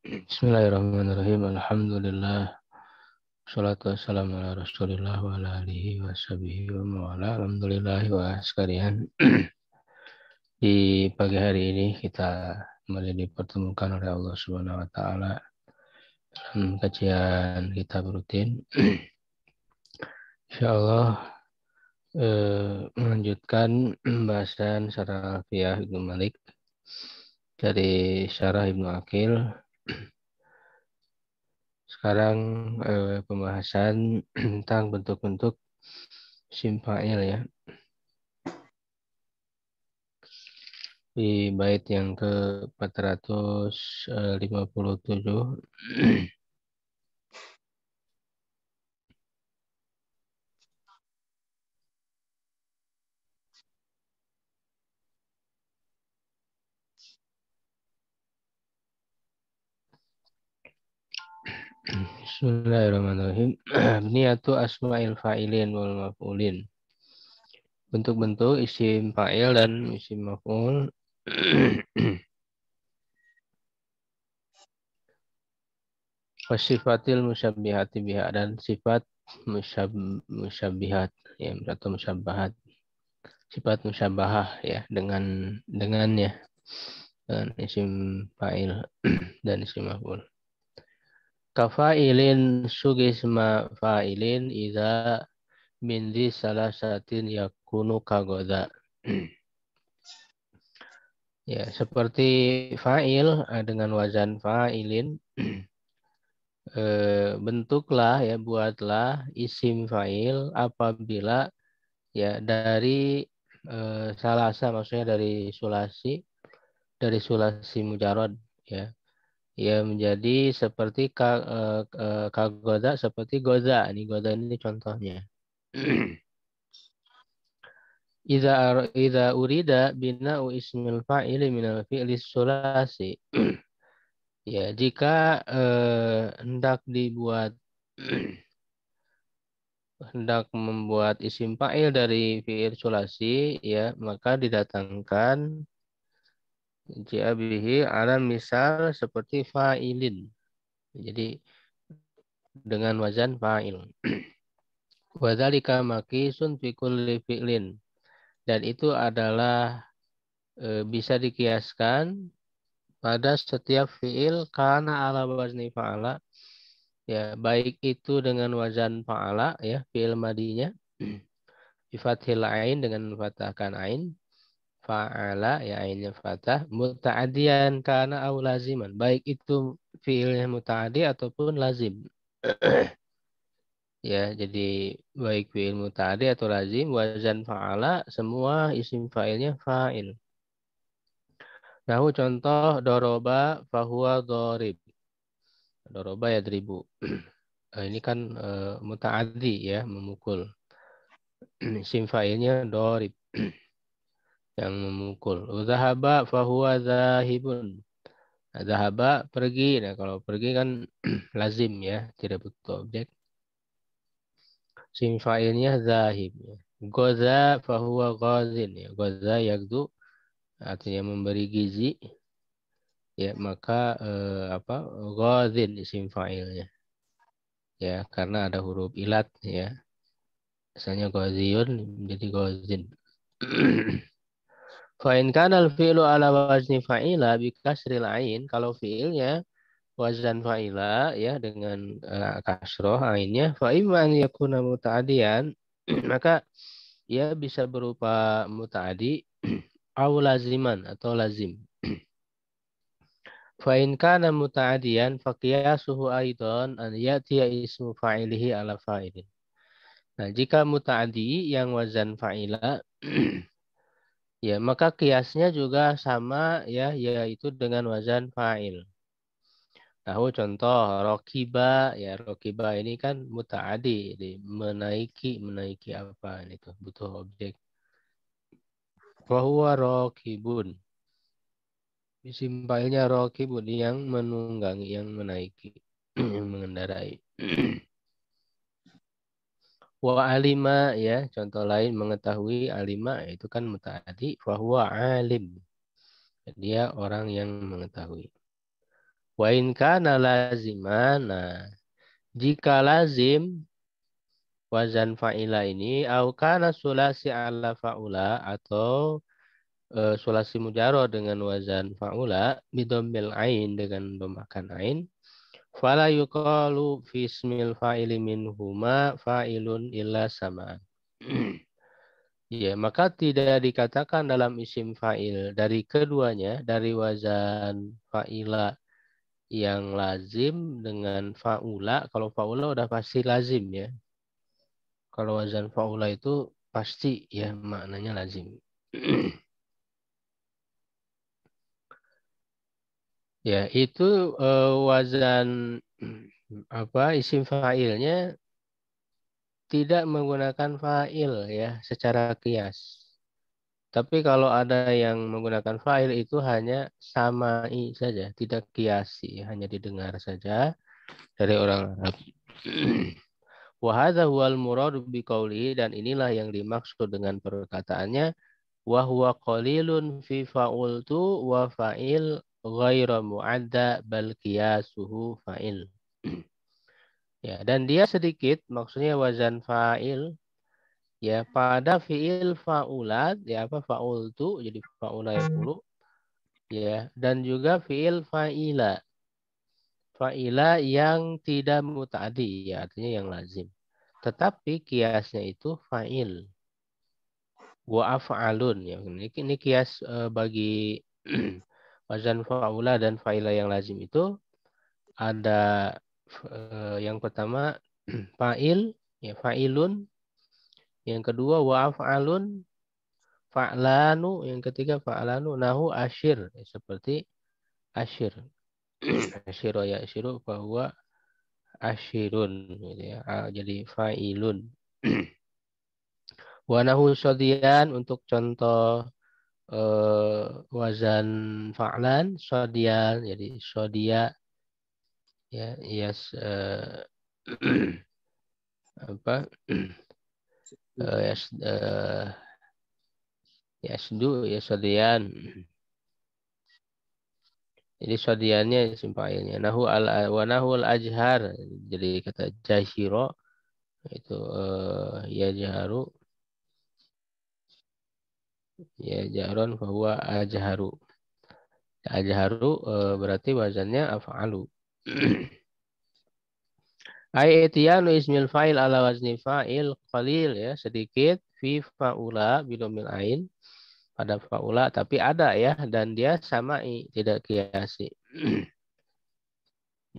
Bismillahirrahmanirrahim. Alhamdulillah. Salatu wassalamu ala Rasulillah wa ala alihi wa sahbihi wa mawala. Alhamdulillah wa sekalian. Di pagi hari ini kita kembali dipertemukan oleh Allah Subhanahu wa taala dalam kajian kitab rutin. Insyaallah melanjutkan pembahasan syarah Alfiyah Ibnu Malik dari syarah Ibnu Aqil. Sekarang pembahasan tentang bentuk-bentuk isim fa'il ya. Di bait yang ke-457. Bismillahirrahmanirrahim. Niyatu asma'il fa'ilin wal maf'ulin. Bentuk-bentuk isim fa'il dan isim maf'ul. Wasifatil musyabbihati biha, dan sifat musyabbihat ya, atau musyabbahat. Sifat musyabbahah ya dengannya, dengan isim fa'il dan isim maf'ul. Kafa'ilin sugisma fa'ilin idza min di salasatin yakunu kagoda. Ya, seperti fa'il dengan wazan fa'ilin, bentuklah ya, buatlah isim fa'il apabila ya dari salasa, maksudnya dari sulasi mujarad ya. Ya menjadi seperti kagoda, seperti goza. Ini contohnya. Idza urida bina'u ismil fa'ili minal fi'li sulasi. Ya, jika hendak membuat isim fa'il dari fi'il sulasi ya, maka didatangkan bihi ala misal seperti fa'ilin. Jadi dengan wazan fa'il. Wa dzalika maqisun fi kulli fi'lin. Dan itu adalah bisa dikiaskan pada setiap fi'il kana ala wazni fa'ala. Ya, baik itu dengan wazan fa'ala ya, fi'il madinya. Bi fathil ain, dengan fathahkan ain. Fa'ala ya, ainnya fathah. Muta'adiyan kana au laziman. Baik itu fi'ilnya muta'adi ataupun lazim. Ya, jadi baik fi'il muta'adi atau lazim, wazan fa'ala, semua isim fa'ilnya fa'il. Nahu contoh doroba fahuwa dorib. Doroba ya dribu. Ini kan muta'adi ya, memukul. Isim fa'ilnya dorib, yang memukul. Zahaba fahuwa zahibun. Zahaba pergi. Nah, kalau pergi kan lazim ya, tidak butuh objek. Isim fa'ilnya zahib ya. Goza fahuwa ghazin ya. Goza yagdu, artinya memberi gizi. Ya, maka ghazin isim fa'ilnya. Ya, karena ada huruf ilat ya. Misalnya ghaziyun menjadi ghazin. Fa'in kana al-fi'lu ala wazni fa'ila bi kasril ain, kalau fi'ilnya wazan fa'ila ya dengan kasroh ainnya, fa imma an yakuna muta'adiyan, maka ya bisa berupa muta'adi au laziman atau lazim. Fa in kana muta'adiyan fa qiyasuhu aidan an ya'tiya ismu fa'ilihi ala fa'ilin. Nah, jika muta'adi yang wazan fa'ila ya, maka kiasnya juga sama ya, yaitu dengan wazan fa'il. Tahu contoh rokiba ya, rokiba ini kan muta'adi, menaiki apa ini tuh, butuh objek. Fahuwa rokibun. Isim fa'ilnya rokibun, yang menunggangi, yang menaiki, yang mengendarai. Wa alima ya, contoh lain mengetahui, alima itu kan muta'adi, fahuwa alim. Dia orang yang mengetahui. Wa in kana laziman. Nah, jika lazim wazan fa'ila ini au kana sulasi ala fa'ula atau sulasi mujaro dengan wazan fa'ula bidomil ain dengan memakan ain fala yuqalu fi ismil fa'ili minhuma fa'ilun illa sama. Ya, maka tidak dikatakan dalam isim fa'il dari keduanya, dari wazan fa'ila yang lazim dengan fa'ula. Kalau fa'ula udah pasti lazim ya. Kalau wazan fa'ula itu pasti ya maknanya lazim. Ya, itu wazan isim fa'ilnya tidak menggunakan fa'il ya secara kias. Tapi kalau ada yang menggunakan fa'il itu hanya samai saja, tidak kiasi, hanya didengar saja dari orang Arab. Wa hadza huwal muradu biqauli, dan inilah yang dimaksud dengan perkataannya wa huwa qalilun fi fa'ultu wa fa'il ghairu mu'adda bal qiyasuhu fa'il. Ya, dan dia sedikit maksudnya wazan fa'il ya pada fiil fa'ulat ya fa'ultu jadi fa'ula yaqulu ya dan juga fiil fa'ila. Fa'ila yang tidak muta'adi ya artinya yang lazim. Tetapi kiasnya itu fa'il. Wa af'alun ya. Ini kias bagi wazan fa'ula dan fa'ila yang lazim itu ada yang pertama fa'il ya fa'ilun, yang kedua wa af'alun, fa'lanu, yang ketiga fa'lanu, nahu asyir ya, seperti asyir. Asyiro ya asyiru bahwa asyirun gitu ya. Jadi fa'ilun. Wa nahu sodian untuk contoh wazan fa'lan sodian jadi sodia ya yes apa yes yasdu ya sodian. Jadi sodiannya simpailnya nahu al wa nahu al ajhar jadi kata jahiro itu ya jaharu ya jaron bahwa ajharu. Ajharu berarti wazannya af'alu. Ayatiyanu ismil fa'il ala wazni fa'il qalil ya sedikit fi fa'ula bidomil ain pada fa'ula tapi ada ya dan dia samai tidak kiasi.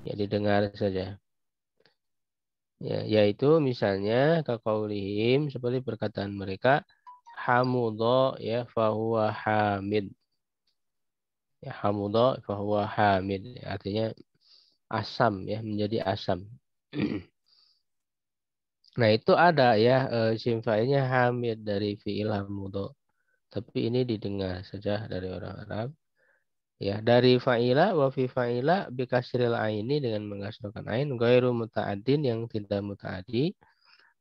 Ya didengar saja. Ya, yaitu misalnya kaqaulihim seperti perkataan mereka hamudha ya fahuwa hamid. Ya hamudha fahuwa hamid artinya asam ya menjadi asam. Nah itu ada ya isim fa'ilnya hamid dari fi'il hamudha. Tapi ini didengar saja dari orang Arab. Ya dari fa'ila wa fi fa'ila bi kasril aini dengan mengasrahkan ain ghairu muta'addin yang tidak muta'addi.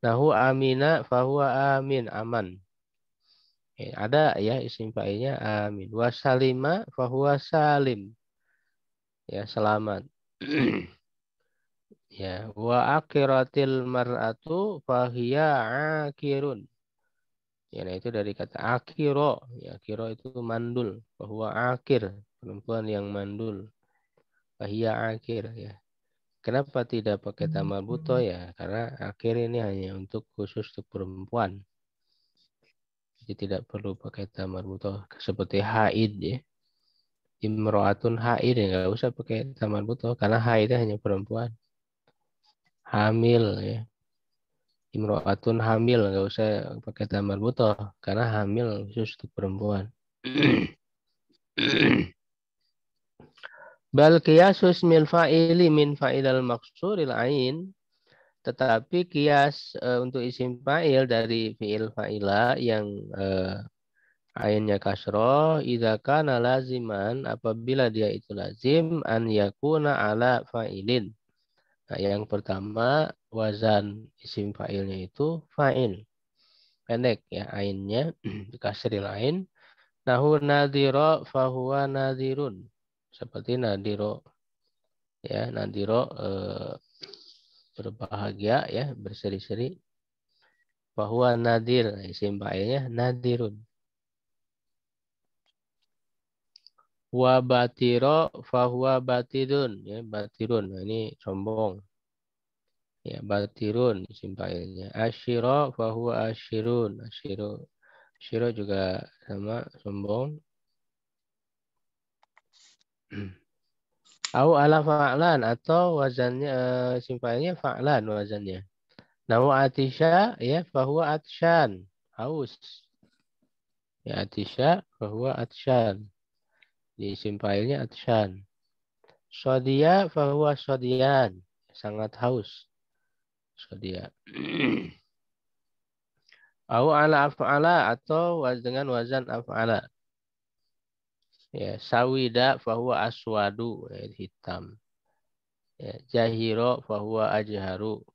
Nahu amina fahuwa amin aman. Ya, ada ya isim fa'ilnya amin. Wa salima fahuwa salim. Ya selamat. Ya, wa akiratil mar'atu fahiya akirun. Ya, nah itu dari kata akiro. Ya, akiro itu mandul. Bahwa akir, perempuan yang mandul. Fahiya akir. Ya. Kenapa tidak pakai tamal buto ya? Karena akhir ini hanya untuk khusus untuk perempuan. Jadi tidak perlu pakai tamal buto. Seperti haid ya. Imro'atun haid ya. Nggak usah pakai tamal buto. Karena haid hanya perempuan. Hamil ya. Imro'atun hamil, nggak usah pakai tamar butoh karena hamil khusus untuk perempuan. Bal qiyasu ismil fa'ili min fa'ilal maqsuril ain, tetapi kias untuk isim fa'il dari fi'il fa'ila yang ainnya kasroh idza kana laziman apabila dia itu lazim an yakuna ala fa'ilin. Nah, yang pertama wazan isim fa'ilnya itu fa'il. Pendek ya ainnya dikasril ain. Nahu nadiro fahuwa nadirun. Seperti nadiro. Ya, nadiro berbahagia ya, berseri-seri. Bahwa nadir, isim fa'ilnya nadirun. Wa batiro fahuwa batidun, ya batirun. Nah, ini sombong. Ya, batirun isim fa'ilnya. Asyiro fahuwa asyirun. Asyiro juga sama sombong. Au ala fa'lan atau wazannya isim fa'ilnya fa'lan wazannya. Nahu atisha ya fahuwa atshan. Haus. Ya atisha fahuwa atshan. Di isim fa'ilnya atshan. Sodia fahuwa sodian. Sangat haus. Sodia. Au ala af'ala atau dengan wazan af'ala. Ya, sawida fahuwa aswadu. Ya, hitam. Ya, jahiro fahuwa ajharu.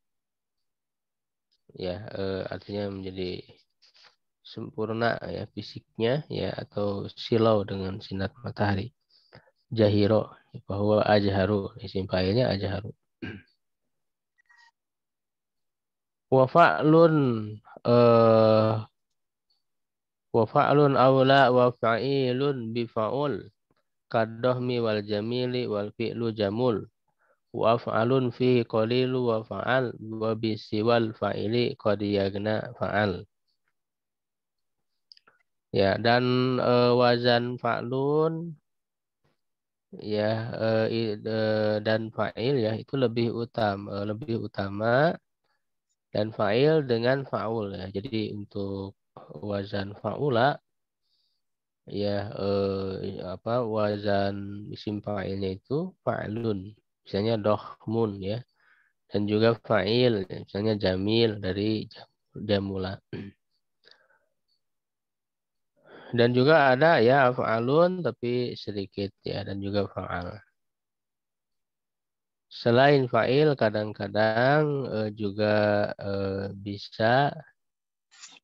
Ya, artinya menjadi sempurna ya fisiknya ya atau silau dengan sinar matahari. Jahiro bahwa ajharu isim fa'ilnya ajharu. Wa fa'lun eh wa fa'lun aula wa fa'ilun bi fa'ul kadahmi wal jamili wal fi'lu jamul wa fa'alun fi qalilu wa fa'al wa bi siwal fa'ili qad yagna fa'al. Ya, dan wazan fa'lun ya dan fa'il ya itu lebih utama dan fa'il dengan fa'ul ya. Jadi untuk wazan fa'ula ya wazan isim fa'ilnya itu fa'lun. Misalnya dohmun ya dan juga fa'il ya. Misalnya jamil dari jamula. Dan juga ada ya fa'alun tapi sedikit ya dan juga fa'al. Selain fa'il kadang-kadang juga bisa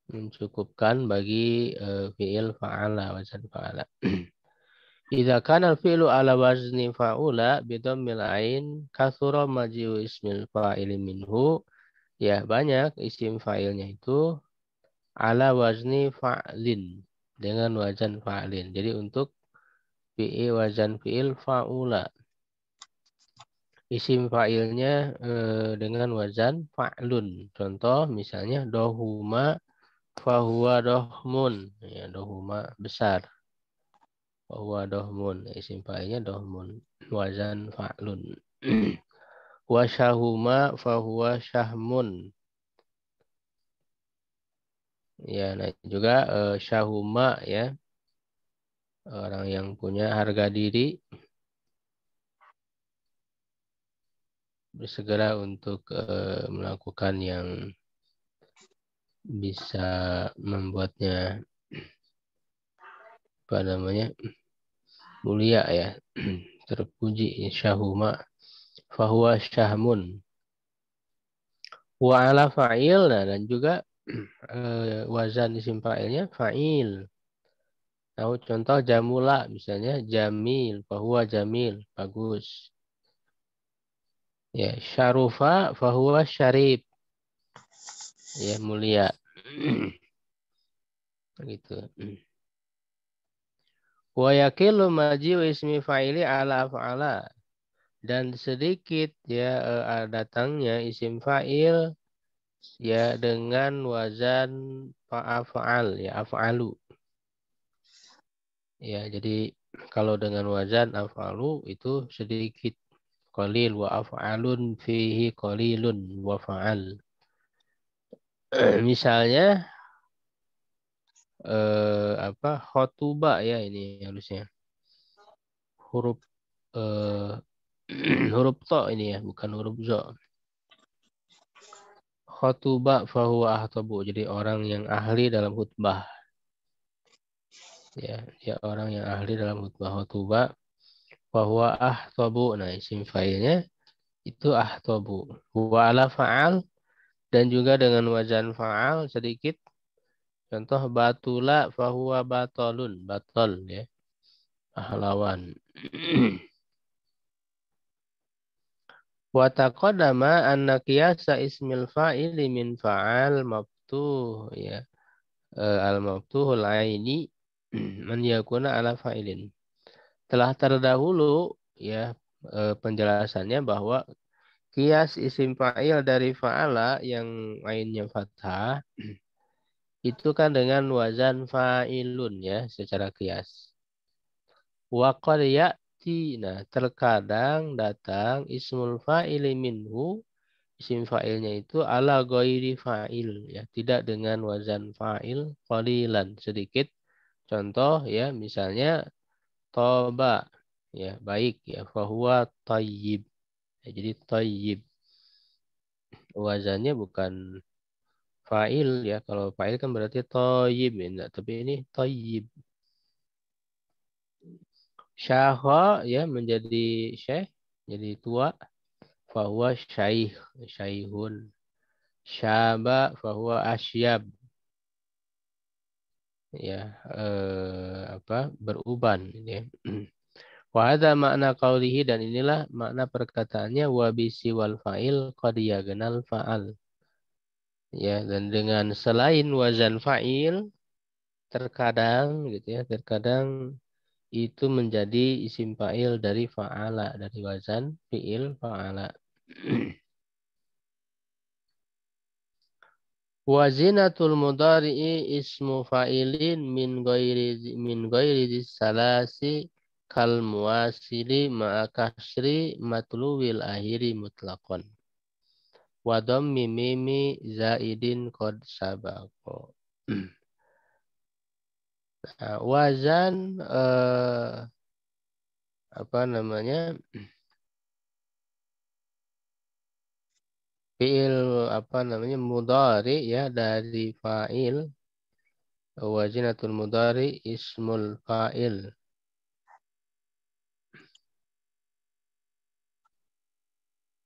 mencukupkan bagi fi'il fa'ala wazan fa'ala. Idza kana al-fi'lu ala wazni fa'ula bidammil ain katsura maji'u ismil fa'ili minhu. Ya, banyak isim fa'ilnya itu ala wazni fa'lin dengan wazan fa'lin. Jadi untuk fi'il wazan fi'il fa'ula. Isim fa'ilnya dengan wazan fa'lun. Contoh misalnya dohuma fahuwa dohmun. Ya, dohuma besar. Fahuwa dohmun. Isim fa'ilnya dohmun. Wazan fa'lun. Wa syahuma fahuwa syahmun. Ya, nah juga syahuma ya. Orang yang punya harga diri bersegera untuk melakukan yang bisa membuatnya apa namanya mulia ya terpuji syahuma fahuwa syahmun wa ala fa'il nah, dan juga wazan isim fa'ilnya fa'il. Nah, contoh jamula misalnya jamil fahuwa jamil bagus ya syarufa fahuwa syarif ya mulia gitu. Wa yakilu maji'u ismi fa'ili ala fa'ala dan sedikit ya datangnya isim fa'il ya dengan wazan fa'al ya af'alu. Ya, jadi kalau dengan wazan af'alu itu sedikit qalil wa af'alun fihi qalilun wa fa'al. Misalnya khotuba ya ini harusnya huruf eh, huruf to ini ya bukan huruf zo. Khotuba fahuwa ahtabu jadi orang yang ahli dalam khutbah. Ya, dia orang yang ahli dalam khutbah khotuba fahuwa ahtabu. Nah, isim fa'ilnya itu ahtabu. Wa ala fa'al dan juga dengan wazan fa'al sedikit. Contoh batula fahuwa batolun, batol ya, pahlawan. Wa taqaddama anna qiyasa ismil fa'ili min fa'al maftuh ya. Al maftuhul aini man yakuna ala fa'ilin. Telah terdahulu ya penjelasannya bahwa kias isim fa'il dari fa'ala yang ainnya fathah itu kan dengan wazan fa'ilun ya secara kias. Wa qad ya'ti, nah terkadang datang ismul fa'ili minhu, isim fa'ilnya itu ala ghairi fa'il ya, tidak dengan wazan fa'il qalilan sedikit. Contoh ya misalnya toba ya baik ya fahuwa thayyib. Ya, jadi thayyib wazannya bukan fa'il ya. Kalau fa'il kan berarti thayyib ya. Nah, tapi ini thayyib. Syakha ya menjadi syekh, jadi tua. Fahuwa syaikh, syaikhun. Syaba fahuwa asyab. Ya, beruban ya. Wa hadza makna qaulihi, dan inilah makna perkataannya wa bisi wal fa'il qad yagnal fa'al. Ya, dan dengan selain wazan fa'il terkadang gitu ya, terkadang itu menjadi isim fa'il dari fa'ala, dari wazan fi'il fa'ala. Wazinatul mudhari'i ismu fa'ilin min ghairi salasi kal muwasili ma'a kasri matluwil akhiri mutlaqan. Wa dhammi mimi zaidin qad sabaqo. Nah, wazan apa namanya? Fi'il apa namanya? Mudhari ya dari fa'il. Wazinatul mudhari ismul fa'il.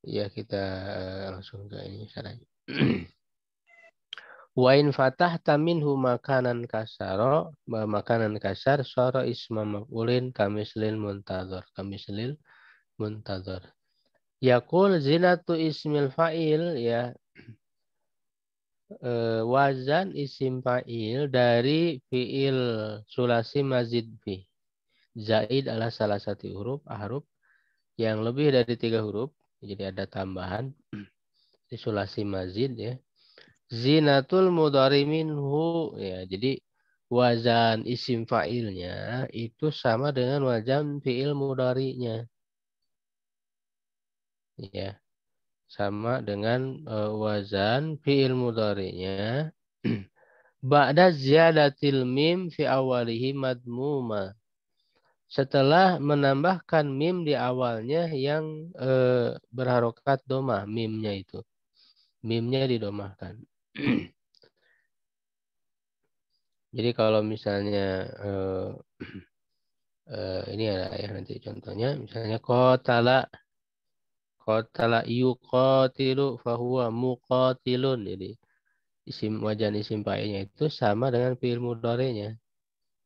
Ya kita langsung ke ini caranya. Wa in fatahta minhu makanan kasaro, makanan kasar sara isma maf'ulin kamislil muntazar, kamislil muntazar. Yaqul zinatu ismil fa'il ya, wazan isim fa'il dari fi'il sulasi mazid fi. Zaid adalah salah satu huruf yang lebih dari 3 huruf. Jadi ada tambahan di sulasi mazid ya. Zinatul mudhari minhu ya. Jadi wazan isim fa'ilnya itu sama dengan wazan fi'il mudhari'nya. Ya, sama dengan wazan fi'il mudhari'nya. Ba'da ziyadatil mim fi awalihi madmuma. Setelah menambahkan mim di awalnya yang berharokat domah, mimnya itu. Mimnya didomahkan. Jadi kalau misalnya ini ada ya nanti contohnya. Misalnya qatala yuqatilu fahuwa muqatilun. Jadi wajan isim fa'ilnya itu sama dengan fi'il mudhari'nya.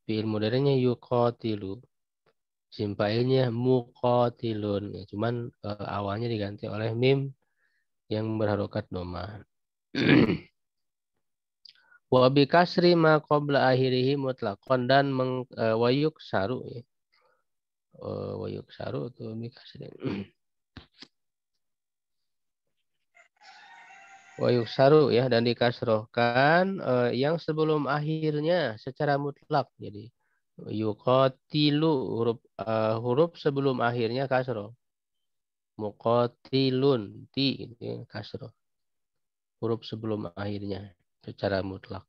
Fi'il mudhari'nya yuqatilu. Isim fa'ilnya muqatilun. Ya, cuman awalnya diganti oleh mim yang berharokat domah. Wa bi kasri ma qabla akhirihi mutlaqan, dan wayuk saru ya. Wayuk saru atau bi kasri. Wayuk saru ya, dan dikasrohkan yang sebelum akhirnya secara mutlak. Jadi yuqatilu huruf sebelum akhirnya kasroh. Muqatilun ti gitu ya, kasroh. Huruf sebelum akhirnya secara mutlak.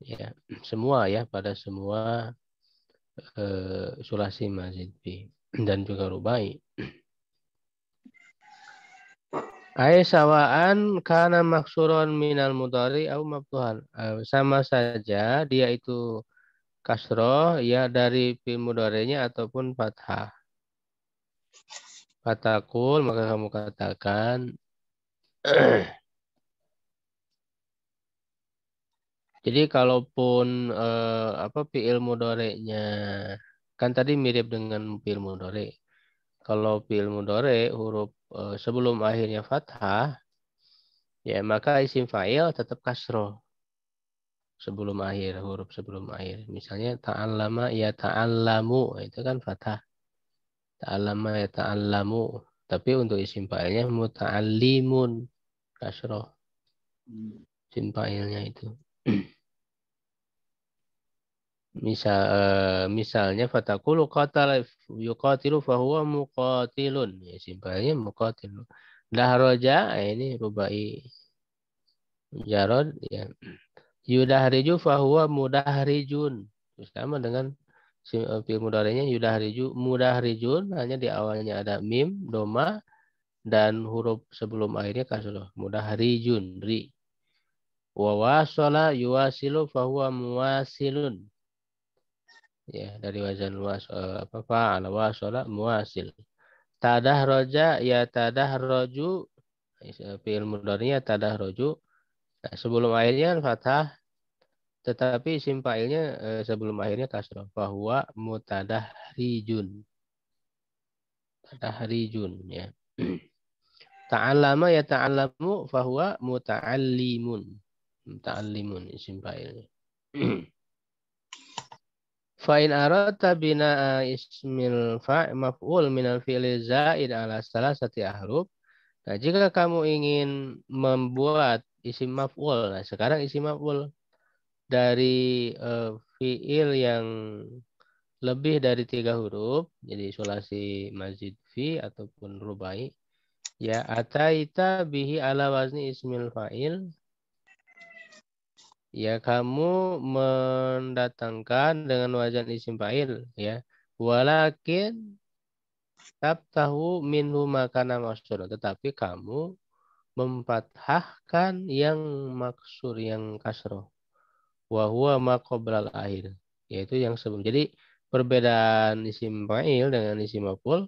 Ya, semua ya, pada semua sulasi mazid fi dan juga rubai. Ai sawaan kana maksuron minal mudhari au maftuhan. Sama saja dia itu kasroh ya dari fi'il mudhari'nya ataupun fathah. Fatakul maka kamu katakan jadi kalaupun fi'il mudhari'nya kan tadi mirip dengan fi'il mudhari'. Kalau fi'il mudhari' huruf sebelum akhirnya fathah, ya maka isim fa'il tetap kasroh sebelum akhir, huruf sebelum akhir. Misalnya ta'allama ya ta'allamu, itu kan fathah. Ta'allama ya ta'allamu. Tapi untuk isim fa'ilnya muta'allimun, kasroh. Isim fa'ilnya itu. Misalnya fatakulu qatala yuqatilu fahuwa muqatilun. Ya, simpelnya muqatilun. Dahroja, ini rubai jarod, ya. Yudahriju fahuwa mudahrijun. Sama dengan fi'il mudhari'nya yudahriju, mudahrijun, hanya di awalnya ada mim, doma, dan huruf sebelum akhirnya kasroh. Mudahrijun, ri. Wa wasala yuwasilu fahuwa muwasilun. Ya, dari wazan apa fa'ala wasala muwasil. Tadah roja ya tadah roju, fi'il mudhari'nya tadah roju. Nah, sebelum akhirnya kan fathah, tetapi isim fa'ilnya sebelum akhirnya kasrah. Fahuwa mutadahrijun. Tadahrijun, ya. Ta'allama ya ta'allamu fahuwa muta'allimun. Muta'allimun isim fa'ilnya. Fa'in aradta bina'a ismil maf'ul minal fi'li zaid ala salasati ahruf. Nah, jika kamu ingin membuat isim maf'ul, nah sekarang isim maf'ul dari fi'il yang lebih dari 3 huruf, jadi sulasi mazid fi ataupun rubai, ya ataita bihi ala wazni ismil fa'il. Ya, kamu mendatangkan dengan wazan isim fa'il, ya. Walakin tabtahu minhu makana maksur. Tetapi kamu memfathahkan yang maksur, yang kasroh. Wa huwa ma qoblal akhir. Yaitu yang sebelum. Jadi perbedaan isim fa'il dengan isim maf'ul,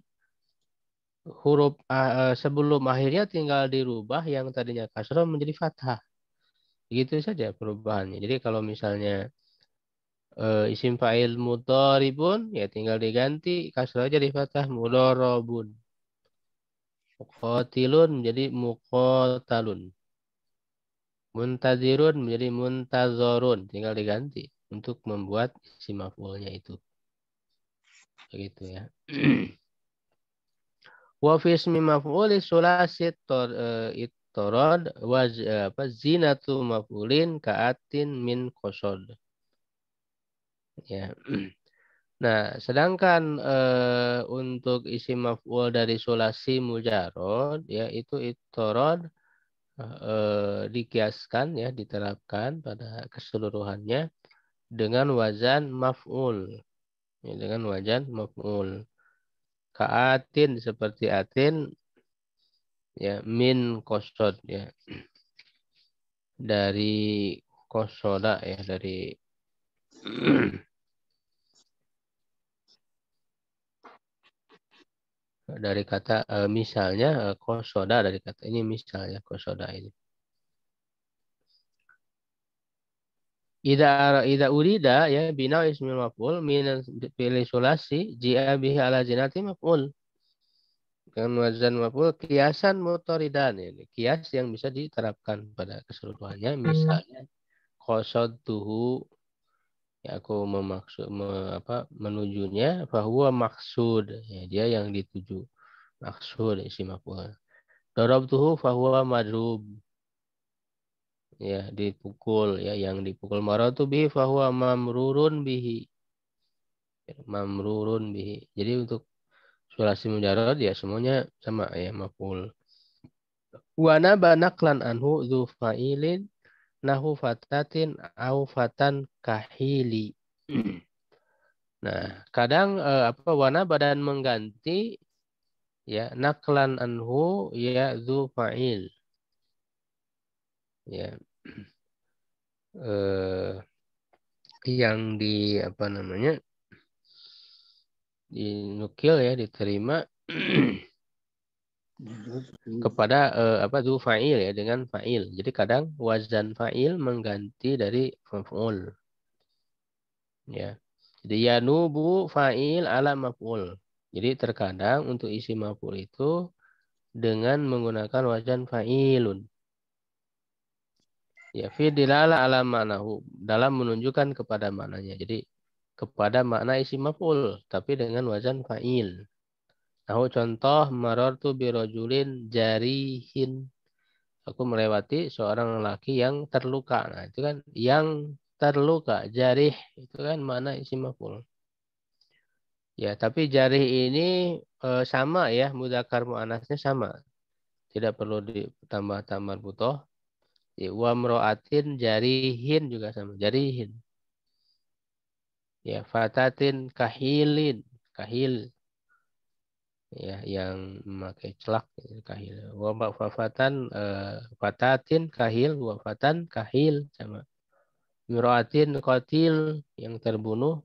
huruf sebelum akhirnya tinggal dirubah yang tadinya kasroh menjadi fathah. Begitu saja perubahannya. Jadi kalau misalnya isim fa'il mudharibun, ya tinggal diganti kasrah aja di fathah mudharabun. Muqatilun menjadi muqatalun. Muntazirun menjadi muntazarun. Tinggal diganti untuk membuat isim maf'ulnya itu. Begitu ya. Wa fi ismi maf'uli sulasi ittorad wa zinatu maf'ulin ka'atin min qasad. Ya. Nah, sedangkan untuk isim maf'ul dari sulasi mujarod, ya itu ittorad dikiaskan, ya diterapkan pada keseluruhannya dengan wazan maf'ul, ya, dengan wazan maf'ul. Ka'atin seperti atin, ya min kosod, ya dari kosoda, ya dari dari kata misalnya kosoda, dari kata ini misalnya kosoda ini. Ida urida, ya bina ismil maf'ul min fi'li sulasi ji'a bihi ala zinati maf'ul. Dengan wazan maf'ul kiasan mutoridan, ini kias yang bisa diterapkan pada keseluruhannya. Misalnya qasadtuhu, ya aku menujunya, bahwa maksud, ya dia yang dituju, maksud isi maf'ul. Darabtuhu fahuwa madrub, ya dipukul, ya yang dipukul. Maratu bihi fahuwa mamrurun bihi, mamrurun bihi. Jadi untuk sulasi mujarrad ya semuanya sama, ya maf'ul. Wa naba naqlan anhu dzu fa'ilin nahu fatatin au fatan kahili. Nah, kadang wana badan mengganti, ya naklan anhu ya dzu fa'il. Ya. Yang di dinukil, ya diterima kepada dzu fa'il, ya dengan fa'il. Jadi kadang wazan fa'il mengganti dari maf'ul. Ya. Jadi yanubu fa'il ala maf'ul. Jadi terkadang untuk isi maf'ul itu dengan menggunakan wazan fa'ilun. Ya, fi dilala ala ma'nahu, dalam menunjukkan kepada maknanya. Jadi kepada makna isim maf'ul tapi dengan wazan fa'il. Nahu contoh marartu birojulin jarihin. Aku melewati seorang lelaki yang terluka. Nah, itu kan yang terluka, jarih itu kan makna isim maf'ul. Ya, tapi jarih ini sama ya, mudzakkar muannasnya sama. Tidak perlu ditambah tamar butoh. Ya, wa mro'atin jarihin juga sama, jarihin. Ya, fatatin kahilin, kahil ya yang memakai celak kahil. Wa fafatan fatatin kahil, wa fatan kahil sama. Mro'atin qatil yang terbunuh,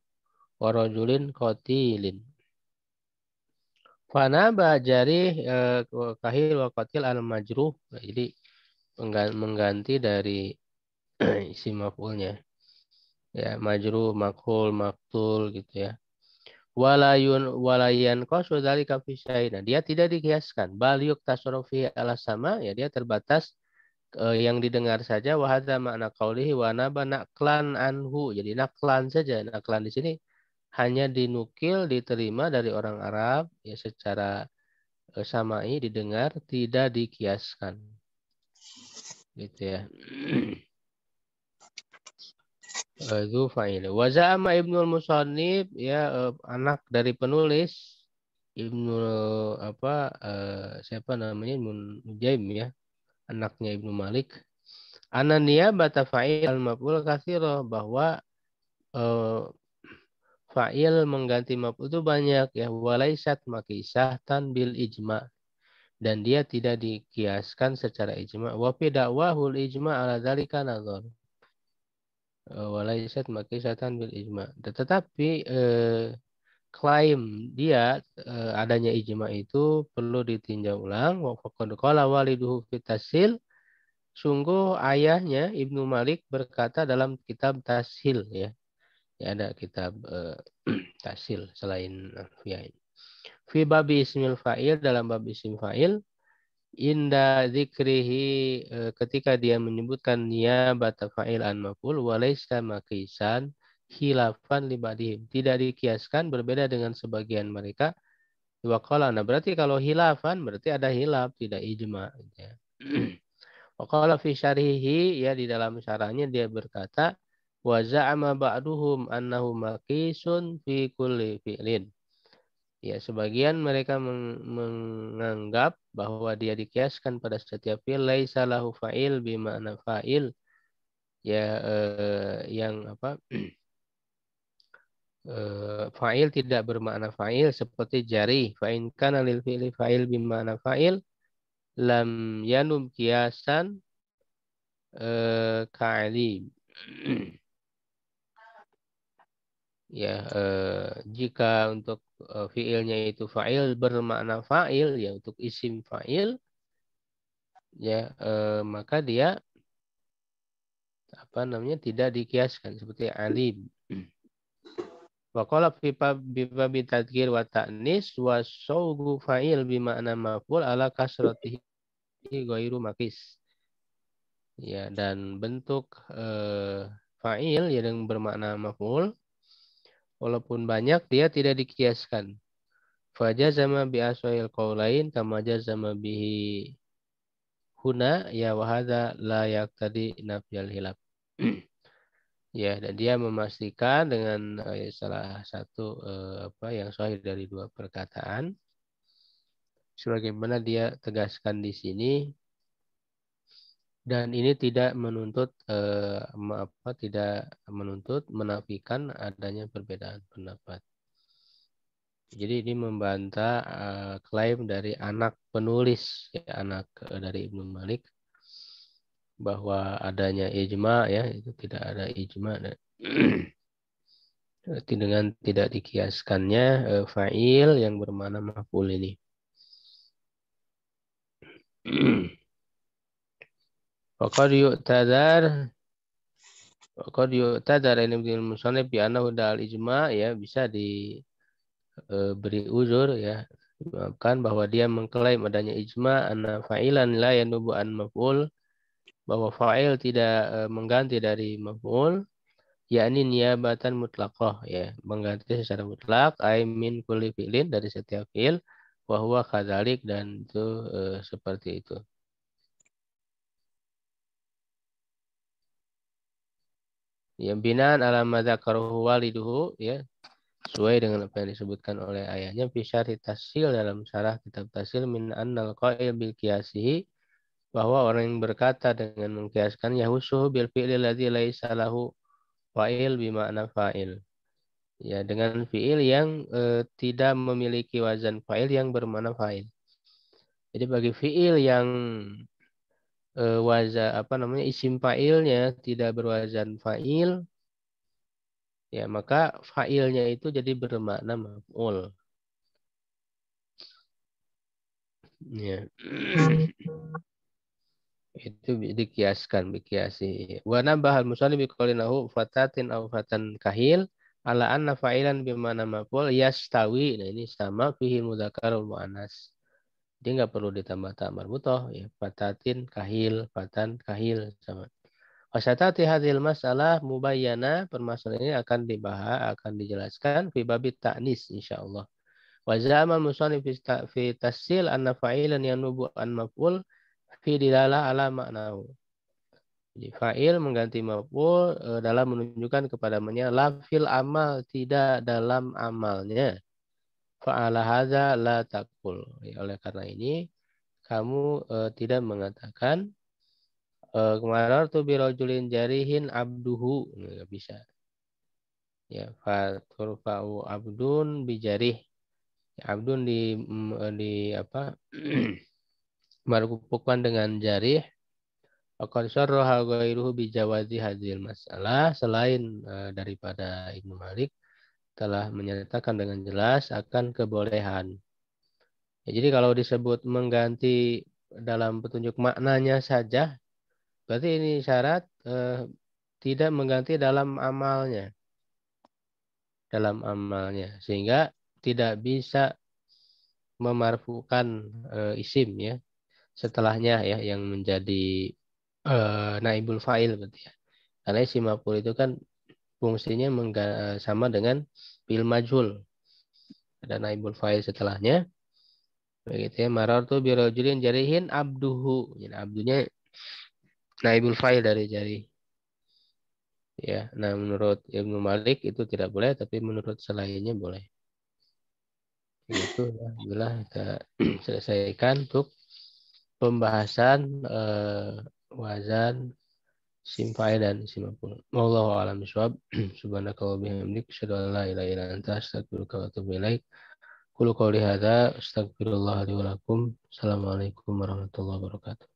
wa rajulin qatilin. Fanaba jarih kahil wa qatil al majruh. Nah, jadi mengganti dari isi maf'ulnya. Ya, majruh, makhul, maktul gitu ya. Walayan qasu dzalika fi syai'. Nah, dia tidak dikiaskan. Bal yuktasaru fi ala sama, ya dia terbatas yang didengar saja. Wa hadza makna qaulihi wa naba naklan anhu. Jadi naklan saja. Naklan di sini hanya dinukil, diterima dari orang Arab ya secara samai didengar, tidak dikiaskan. Gitu ya. Zu fa'il. Wa za'ama Ibnul Musannif ya anak dari penulis Ibnu siapa namanya Ibnu Nujaim ya, anaknya Ibnu Malik. Anania bata fa'il al-maf'ul katsira, bahwa eh, fa'il mengganti maf'ul itu banyak ya, walaisat makisah tan bil ijma, dan dia tidak dikiaskan secara ijma. Wa fi da'wahul ijma ala dzalika nazar. Walaisat makisah tan bil ijma. Tetapi klaim dia adanya ijma itu perlu ditinjau ulang. Wa faqad qala waliduhu fi tasil. Sungguh ayahnya Ibnu Malik berkata dalam kitab Tashil ya. Ya ada kitab Tashil selain Alfiyain. Fi babi ismil fa'il, dalam bab isim fa'il, inda zikrihi ketika dia menyebutkan niyabata fa'il an maf'ul walaysa maqisan khilafan li ba'dihim. Tidak dikiaskan berbeda dengan sebagian mereka. Wa qala, nah berarti kalau hilafan berarti ada hilaf, tidak ijma gitu ya. Wa qala fi syarihi, ya di dalam syarahnya dia berkata wa za'ama ba'duhum annahu maqisun fi kulli fi'lin. Ya, sebagian mereka menganggap bahwa dia dikiaskan pada setiap fi'il, laisa lahu fa'il bima'na fa'il, ya yang apa fa'il tidak bermakna fa'il seperti jari. Fa'in kana lil fi'li fa'il bima'na fa'il lam yanum kiasan ka'lim. Ya, jika untuk fi'ilnya itu fa'il bermakna fa'il, ya untuk isim fa'il, ya maka dia apa namanya tidak dikiaskan seperti alim. Wa qala fi babi tadkir wa ta'nis wa sawgu fa'il bima'na maf'ul ala kasratihi ghairu makis. Ya, dan bentuk fa'il yang bermakna maf'ul walaupun banyak dia tidak dikiaskan. Fajazama bi aswa'il qaulain kama jazama bihi huna ya wa hadza la yaqtadi nafyal hilaf. Ya, dan dia memastikan dengan salah satu apa yang sahih dari dua perkataan, sebagaimana dia tegaskan di sini, dan ini tidak menuntut tidak menuntut menafikan adanya perbedaan pendapat. Jadi ini membantah klaim dari anak penulis, ya, anak dari Ibnu Malik, bahwa adanya ijma, ya itu tidak ada ijma. Dengan tidak dikiaskannya fa'il yang bermakna maf'ul ini. Faqad yu'tadar ini bil musannif bi annahu dal ijma, ya bisa diberi uzur ya Maafkan bahwa dia mengklaim adanya ijma anna fa'ilan la yanubu an maf'ul, bahwa fa'il tidak mengganti dari maf'ul, yakni niabatan mutlaqah, ya, mengganti secara mutlak ay min kulli fi'lin, dari setiap fi'il, wa huwa kadzalik, dan itu seperti itu. Ya, binaan ala ma dzakarahu waliduhu, ya, sesuai dengan apa yang disebutkan oleh ayahnya, fi syarhi tasil, dalam syarah kitab tasil, min annal qail bil qiyasihi, bahwa orang yang berkata dengan mengkiaskan yahusuhu bil fi'li alladzi laisa lahu fa'il bima'na fa'il. Ya, dengan fi'il yang tidak memiliki wazan fa'il yang bermakna fa'il. Jadi bagi fi'il yang wazan apa namanya isim fa'ilnya tidak berwazan fa'il, ya maka fa'ilnya itu jadi bermakna maf'ul. Ya. Itu dikiaskan, dikiasi. Wa nabahal musannif biqaulinahu fatatin aw fatan kahil ala anna fa'ilan bimana maf'ul yastawi. Nah, ini sama fihi mudzakarul muannas. Jadi nggak perlu ditambah ta marbutoh, ya. Fatatin kahil, fatan kahil, sama. Wasatati hadhil masalah mubayyana, permasalahan ini akan dibahas, akan dijelaskan fi babit ta'nis insyaallah. Wa zama musannif fi tasil anna fa'ilan yanubu an maf'ul fi dilalah ala maknahu. Jadi fa'il mengganti maf'ul dalam menunjukkan kepadanya lafil amal, tidak dalam amalnya. Fa'ala hadza la taqul. Ya, oleh karena ini kamu tidak mengatakan marartu bi rajulin jarihin abduhu. Nggak bisa. Ya, faturfa'u abdun bi jarih. Ya, abdun di apa? Marfu'kan dengan jarih. Akan syarraha ghairuhu bijawazi hadhil masalah, selain daripada Ibnu Malik telah menyatakan dengan jelas akan kebolehan. Ya, jadi kalau disebut mengganti dalam petunjuk maknanya saja, berarti ini syarat tidak mengganti dalam amalnya, sehingga tidak bisa memarfukan isim, ya, setelahnya, ya, yang menjadi naibul fa'il berarti, ya. Karena isim maf'ul itu kan fungsinya sama dengan fi'il majhul. Ada naibul fa'il setelahnya. Begitu, ya. Marartu bi rajulin jarihin abduhu. Jadi abdunya naibul fa'il dari jari. Ya, nah menurut Ibnu Malik itu tidak boleh, tapi menurut selainnya boleh. Begitu, ya. Alhamdulillah kita selesaikan untuk pembahasan wazan isim fa'il dan isim maf'ul. Wallahu a'lam bishawab. Subhanaka wa bihamdik, asyhadu an la ilaha illa anta, astaghfiruka wa atubu ilaik. Qulu qouli hadza astaghfirullah li wa lakum. Assalamualaikum warahmatullahi wabarakatuh.